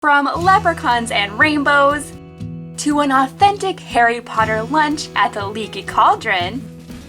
From leprechauns and rainbows, to an authentic Harry Potter lunch at the Leaky Cauldron,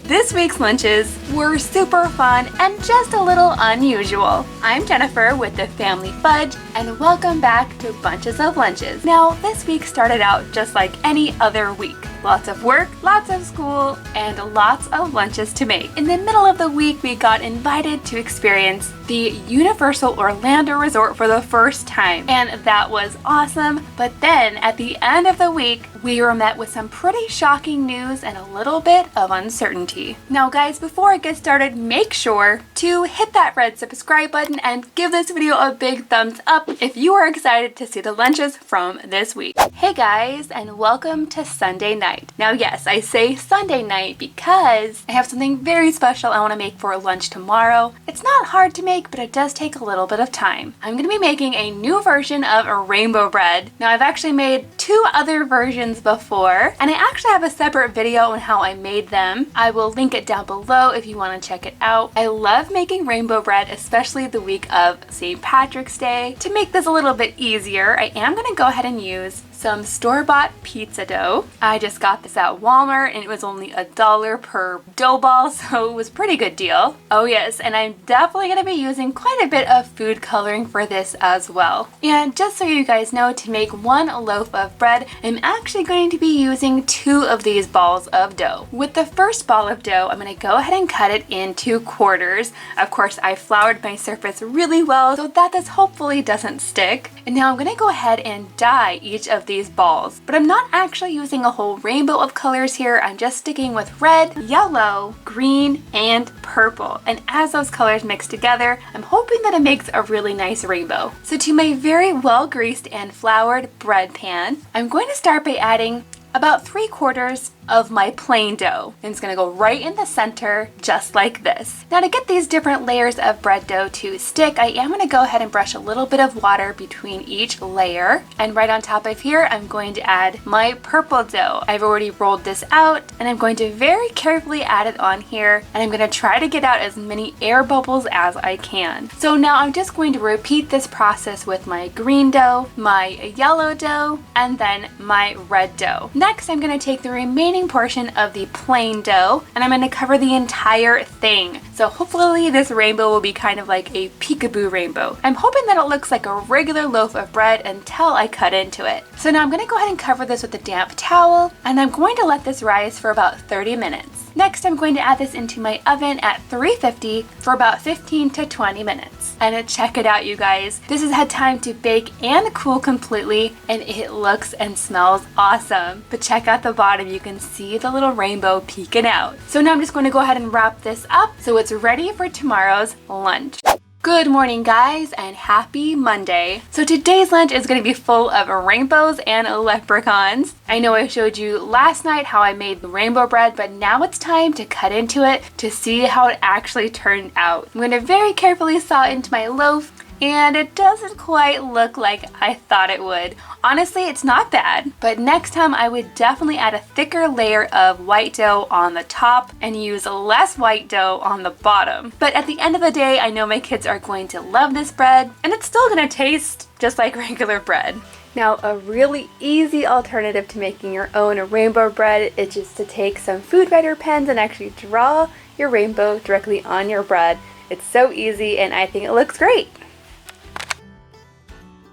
this week's lunches were super fun and just a little unusual. I'm Jennifer with the Family Fudge, and welcome back to Bunches of Lunches. Now, this week started out just like any other week. Lots of work, lots of school, and lots of lunches to make. In the middle of the week, we got invited to experience the Universal Orlando Resort for the first time, and that was awesome. But then at the end of the week, we were met with some pretty shocking news and a little bit of uncertainty. Now guys, before I get started, make sure to hit that red subscribe button and give this video a big thumbs up if you are excited to see the lunches from this week. Hey guys, and welcome to Sunday night. Now yes, I say Sunday night because I have something very special I want to make for lunch tomorrow. It's not hard to make, but it does take a little bit of time. I'm going to be making a new version of a rainbow bread. Now I've actually made two other versions before, and I actually have a separate video on how I made them. I will link it down below if you want to check it out. I love making rainbow bread, especially the week of St. Patrick's Day. To make this a little bit easier, I am going to go ahead and use some store-bought pizza dough. I just got this at Walmart and it was only $1 per dough ball, so it was a pretty good deal. Oh yes, and I'm definitely going to be using quite a bit of food coloring for this as well. And just so you guys know, to make one loaf of bread, I'm actually going to be using 2 of these balls of dough. With the first ball of dough, I'm going to go ahead and cut it into quarters. Of course, I floured my surface really well so that this hopefully doesn't stick. And now I'm going to go ahead and dye each of these balls. But I'm not actually using a whole rainbow of colors here. I'm just sticking with red, yellow, green, and purple. And as those colors mix together, I'm hoping that it makes a really nice rainbow. So to my very well greased and floured bread pan, I'm going to start by adding about 3/4 of my plain dough, and it's going to go right in the center just like this. Now to get these different layers of bread dough to stick, I am going to go ahead and brush a little bit of water between each layer, and right on top of here I'm going to add my purple dough. I've already rolled this out and I'm going to very carefully add it on here, and I'm going to try to get out as many air bubbles as I can. So now I'm just going to repeat this process with my green dough, my yellow dough, and then my red dough. Next I'm going to take the remaining portion of the plain dough and I'm going to cover the entire thing. So hopefully this rainbow will be kind of like a peekaboo rainbow. I'm hoping that it looks like a regular loaf of bread until I cut into it. So now I'm going to go ahead and cover this with a damp towel, and I'm going to let this rise for about 30 minutes. Next, I'm going to add this into my oven at 350 for about 15 to 20 minutes. And check it out, you guys. This has had time to bake and cool completely, and it looks and smells awesome. But check out the bottom, you can see the little rainbow peeking out. So now I'm just going to go ahead and wrap this up so it's ready for tomorrow's lunch. Good morning guys, and happy Monday. So today's lunch is going to be full of rainbows and leprechauns. I know I showed you last night how I made the rainbow bread, but now it's time to cut into it to see how it actually turned out. I'm going to very carefully saw into my loaf, and it doesn't quite look like I thought it would. Honestly, it's not bad, but next time I would definitely add a thicker layer of white dough on the top and use less white dough on the bottom. But at the end of the day, I know my kids are going to love this bread, and it's still gonna taste just like regular bread. Now, a really easy alternative to making your own rainbow bread is just to take some food writer pens and actually draw your rainbow directly on your bread. It's so easy, and I think it looks great.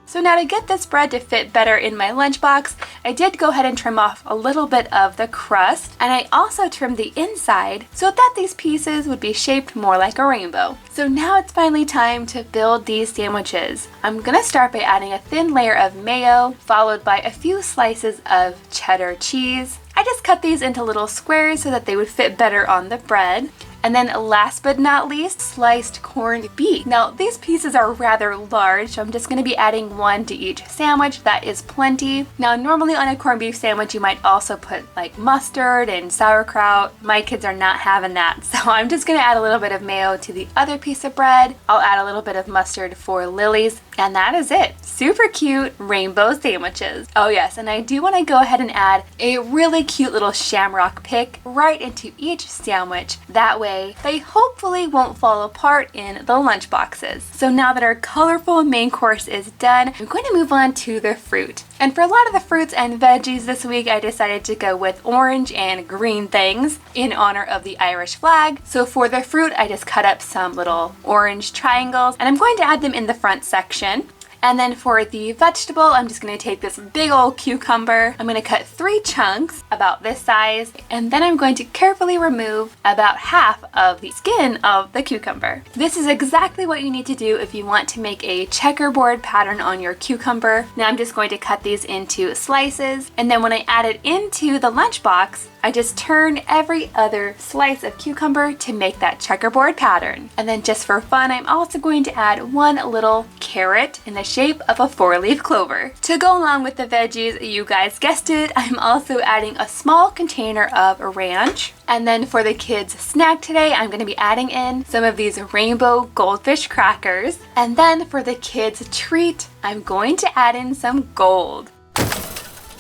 So now to get this bread to fit better in my lunchbox, I did go ahead and trim off a little bit of the crust, and I also trimmed the inside so that these pieces would be shaped more like a rainbow. So now it's finally time to build these sandwiches. I'm gonna start by adding a thin layer of mayo, followed by a few slices of cheddar cheese. I just cut these into little squares so that they would fit better on the bread. And then last but not least, sliced corned beef. Now these pieces are rather large, so I'm just going to be adding 1 to each sandwich. That is plenty. Now normally on a corned beef sandwich you might also put like mustard and sauerkraut. My kids are not having that, so I'm just going to add a little bit of mayo to the other piece of bread. I'll add a little bit of mustard for Lily's, and that is it. Super cute rainbow sandwiches. Oh yes, and I do want to go ahead and add a really cute little shamrock pick right into each sandwich. That way way they hopefully won't fall apart in the lunch boxes. So now that our colorful main course is done, I'm going to move on to the fruit. And for a lot of the fruits and veggies this week, I decided to go with orange and green things in honor of the Irish flag. So for the fruit, I just cut up some little orange triangles, and I'm going to add them in the front section. And then for the vegetable, I'm just going to take this big old cucumber. I'm going to cut 3 chunks about this size, and then I'm going to carefully remove about half of the skin of the cucumber. This is exactly what you need to do if you want to make a checkerboard pattern on your cucumber. Now I'm just going to cut these into slices, and then when I add it into the lunchbox, I just turn every other slice of cucumber to make that checkerboard pattern. And then just for fun, I'm also going to add 1 little carrot in the shape of a 4-leaf clover. To go along with the veggies, you guys guessed it, I'm also adding a small container of ranch. And then for the kids' snack today, I'm going to be adding in some of these rainbow goldfish crackers. And then for the kids' treat, I'm going to add in some gold.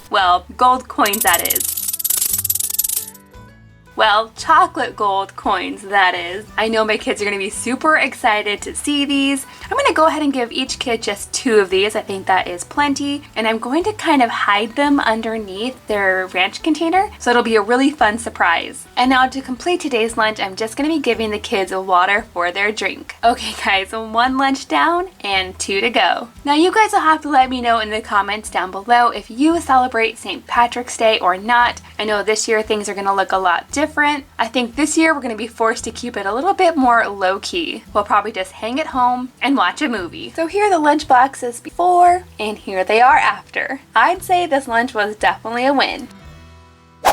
Well, gold coins, that is. Well, chocolate gold coins, that is. I know my kids are going to be super excited to see these. I'm going to go ahead and give each kid just 2 of these. I think that is plenty. And I'm going to kind of hide them underneath their ranch container, so it'll be a really fun surprise. And now to complete today's lunch, I'm just going to be giving the kids water for their drink. Okay guys, 1 lunch down and 2 to go. Now you guys will have to let me know in the comments down below if you celebrate St. Patrick's Day or not. I know this year things are going to look a lot different. I think this year we're going to be forced to keep it a little bit more low-key. We'll probably just hang at home and watch a movie. So here are the lunch boxes before, and here they are after. I'd say this lunch was definitely a win.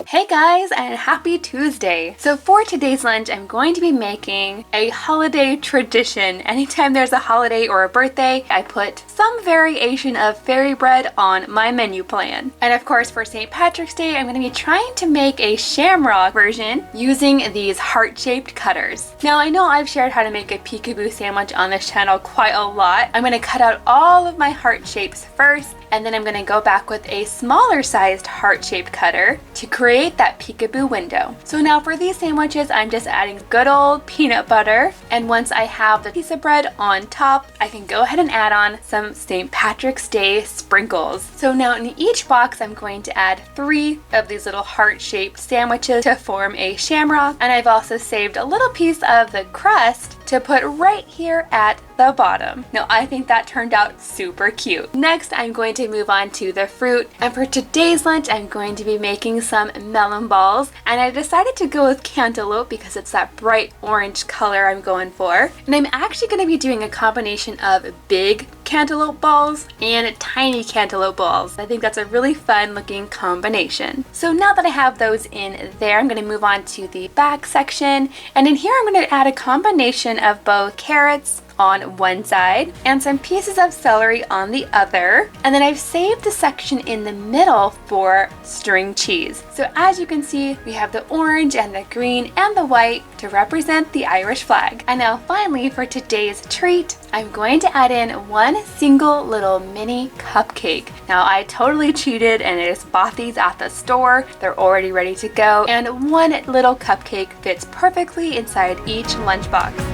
Hey guys, and happy Tuesday! So for today's lunch, I'm going to be making a holiday tradition. Anytime there's a holiday or a birthday, I put some variation of fairy bread on my menu plan. And of course, for St. Patrick's Day, I'm going to be trying to make a shamrock version using these heart-shaped cutters. Now, I know I've shared how to make a peekaboo sandwich on this channel quite a lot. I'm going to cut out all of my heart shapes first, and then I'm going to go back with a smaller sized heart-shaped cutter to create that peekaboo window. So now for these sandwiches, I'm just adding good old peanut butter, and once I have the piece of bread on top, I can go ahead and add on some St. Patrick's Day sprinkles. So now in each box, I'm going to add 3 of these little heart-shaped sandwiches to form a shamrock, and I've also saved a little piece of the crust to put right here at the bottom. Now I think that turned out super cute. Next, I'm going to move on to the fruit, and for today's lunch I'm going to be making some melon balls, and I decided to go with cantaloupe because it's that bright orange color I'm going for. And I'm actually going to be doing a combination of big cantaloupe balls and tiny cantaloupe balls. I think that's a really fun looking combination. So now that I have those in there, I'm going to move on to the back section, and in here I'm going to add a combination of both carrots on one side and some pieces of celery on the other, and then I've saved the section in the middle for string cheese. So as you can see, we have the orange and the green and the white to represent the Irish flag. And now finally, for today's treat, I'm going to add in 1 single little mini cupcake. Now I totally cheated and I just bought these at the store. They're already ready to go, and 1 little cupcake fits perfectly inside each lunchbox.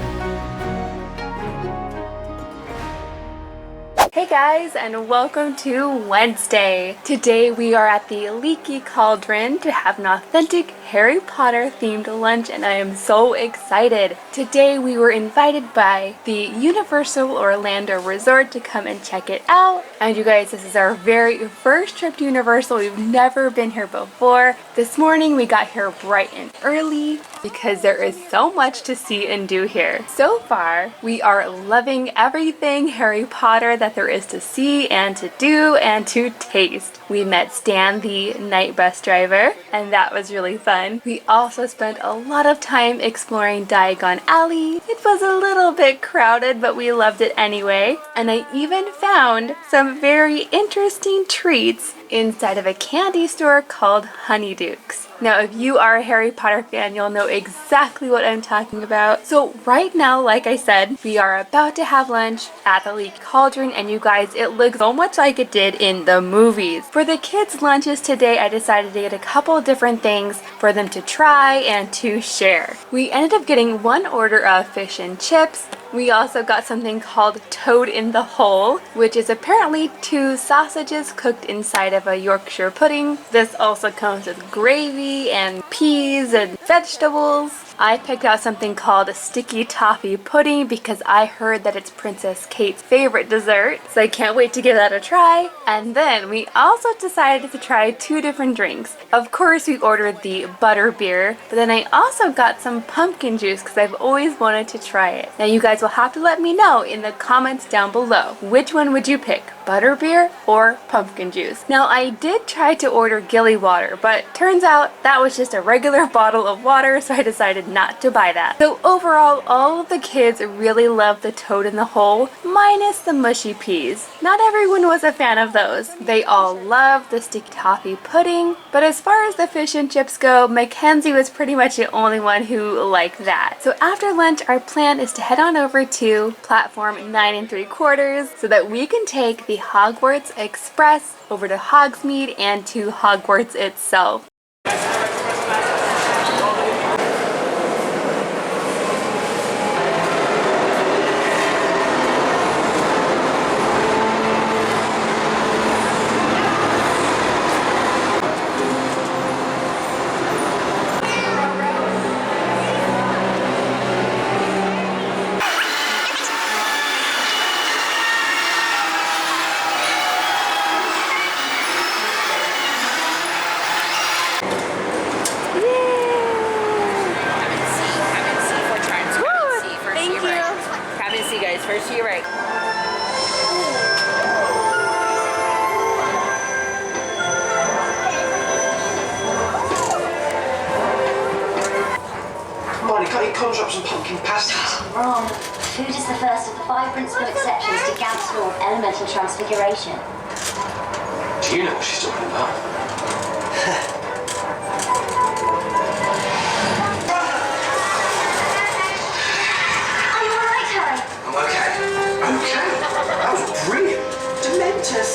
Hey guys, and welcome to Wednesday. Today we are at the Leaky Cauldron to have an authentic Harry Potter themed lunch, and I am so excited. Today we were invited by the Universal Orlando Resort to come and check it out. And you guys, this is our very first trip to Universal. We've never been here before. This morning we got here bright and early because there is so much to see and do here. So far, we are loving everything Harry Potter that there is to see and to do and to taste. We met Stan, the night bus driver, and that was really fun. We also spent a lot of time exploring Diagon Alley. It was a little bit crowded, but we loved it anyway. And I even found some very interesting treats inside of a candy store called Honeydukes. Now, if you are a Harry Potter fan, you'll know exactly what I'm talking about. So right now, like I said, we are about to have lunch at the Leaky Cauldron, and you guys, it looks so much like it did in the movies. For the kids' lunches today, I decided to get a couple different things for them to try and to share. We ended up getting one order of fish and chips. We also got something called Toad in the Hole, which is apparently 2 sausages cooked inside of a Yorkshire pudding. This also comes with gravy and peas and vegetables. I picked out something called a sticky toffee pudding because I heard that it's Princess Kate's favorite dessert, so I can't wait to give that a try. And then we also decided to try 2 different drinks. Of course, we ordered the butter beer, but then I also got some pumpkin juice because I've always wanted to try it. Now you guys will have to let me know in the comments down below, which one would you pick? Butter beer or pumpkin juice? Now I did try to order Gilly water, but turns out that was just a regular bottle of water, so I decided not to buy that. So overall, all of the kids really loved the Toad in the Hole, minus the mushy peas. Not everyone was a fan of those. They all loved the sticky toffee pudding, but as far as the fish and chips go, Mackenzie was pretty much the only one who liked that. So after lunch, our plan is to head on over to platform 9 3/4 so that we can take the Hogwarts Express over to Hogsmeade and to Hogwarts itself. First to your right. Molly, can't you conjure up some pumpkin pasties? Wrong. Food is the first of the 5 principal exceptions to Gamp's law of elemental transfiguration. Do you know what she's talking about? Okay, that was brilliant. Dementors.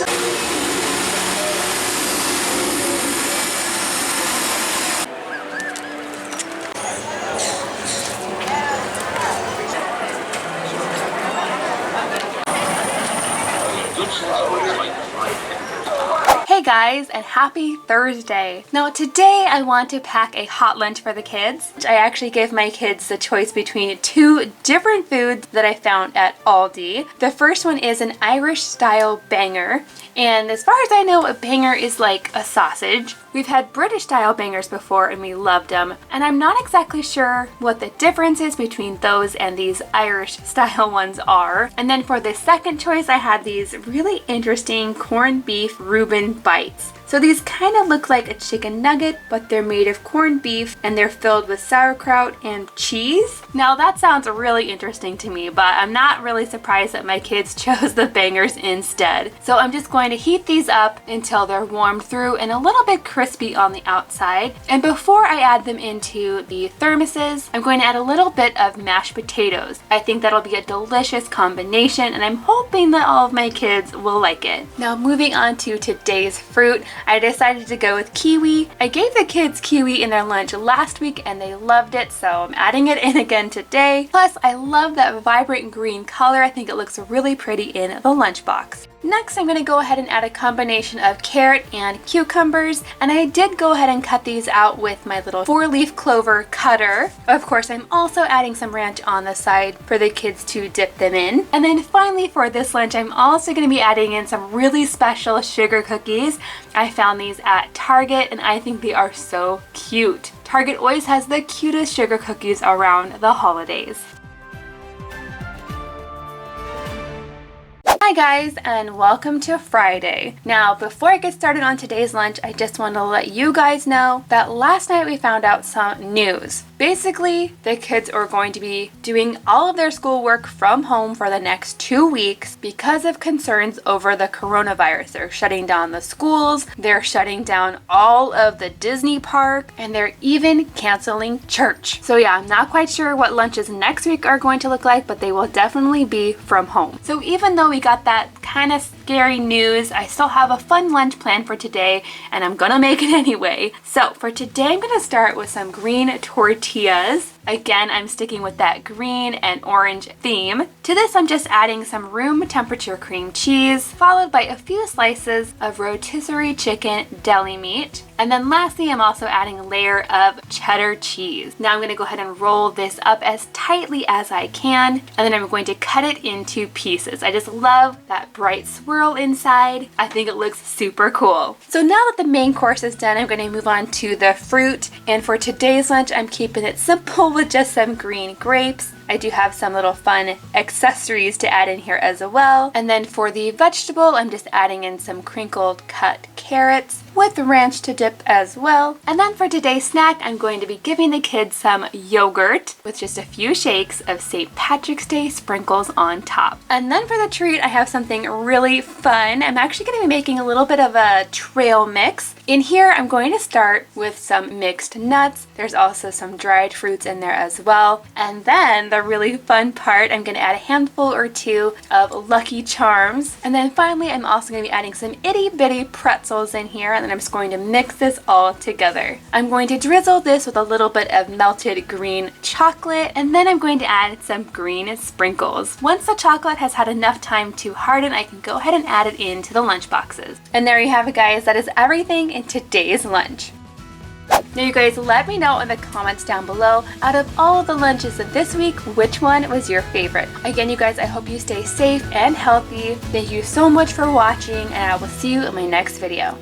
Hey guys, and happy Thursday. Now today I want to pack a hot lunch for the kids. I actually gave my kids the choice between 2 different foods that I found at Aldi. The first one is an Irish style banger, and as far as I know, a banger is like a sausage. We've had British style bangers before and we loved them, and I'm not exactly sure what the difference is between those and these Irish style ones are. And then for the second choice, I had these really interesting corned beef Reuben bites. So these kind of look like a chicken nugget, but they're made of corned beef and they're filled with sauerkraut and cheese. Now that sounds really interesting to me, but I'm not really surprised that my kids chose the bangers instead. So I'm just going to heat these up until they're warmed through and a little bit crispy on the outside. And before I add them into the thermoses, I'm going to add a little bit of mashed potatoes. I think that'll be a delicious combination, and I'm hoping that all of my kids will like it. Now moving on to today's fruit, I decided to go with kiwi. I gave the kids kiwi in their lunch last week and they loved it, so I'm adding it in again today. Plus, I love that vibrant green color. I think it looks really pretty in the lunchbox. Next, I'm going to go ahead and add a combination of carrot and cucumbers, and I did go ahead and cut these out with my little 4-leaf clover cutter. Of course, I'm also adding some ranch on the side for the kids to dip them in. And then finally for this lunch, I'm also going to be adding in some really special sugar cookies. I found these at Target and I think they are so cute. Target always has the cutest sugar cookies around the holidays. Hi guys, and welcome to Friday. Now, before I get started on today's lunch, I just want to let you guys know that last night we found out some news. Basically, the kids are going to be doing all of their schoolwork from home for the next 2 weeks because of concerns over the coronavirus. They're shutting down the schools, they're shutting down all of the Disney park, and they're even canceling church. So yeah, I'm not quite sure what lunches next week are going to look like, but they will definitely be from home. So even though we got that kind of scary news, I still have a fun lunch plan for today, and I'm gonna make it anyway. So for today, I'm gonna start with some green tortillas. Again, I'm sticking with that green and orange theme. To this, I'm just adding some room temperature cream cheese, followed by a few slices of rotisserie chicken deli meat. And then lastly, I'm also adding a layer of cheddar cheese. Now I'm gonna go ahead and roll this up as tightly as I can, and then I'm going to cut it into pieces. I just love that bright swirl inside. I think it looks super cool. So now that the main course is done, I'm gonna move on to the fruit. And for today's lunch, I'm keeping it simple with just some green grapes. I do have some little fun accessories to add in here as well. And then for the vegetable, I'm just adding in some crinkled cut carrots with ranch to dip as well. And then for today's snack, I'm going to be giving the kids some yogurt with just a few shakes of St. Patrick's Day sprinkles on top. And then for the treat, I have something really fun. I'm actually going to be making a little bit of a trail mix. In here, I'm going to start with some mixed nuts. There's also some dried fruits in there as well. And then the really fun part, I'm going to add a handful or two of Lucky Charms. And then finally, I'm also going to be adding some itty bitty pretzels in here. And then I'm just going to mix this all together. I'm going to drizzle this with a little bit of melted green chocolate. And then I'm going to add some green sprinkles. Once the chocolate has had enough time to harden, I can go ahead and add it into the lunch boxes. And there you have it, guys. That is everything in today's lunch. Now you guys, let me know in the comments down below, out of all of the lunches of this week, which one was your favorite? Again, you guys, I hope you stay safe and healthy. Thank you so much for watching, and I will see you in my next video.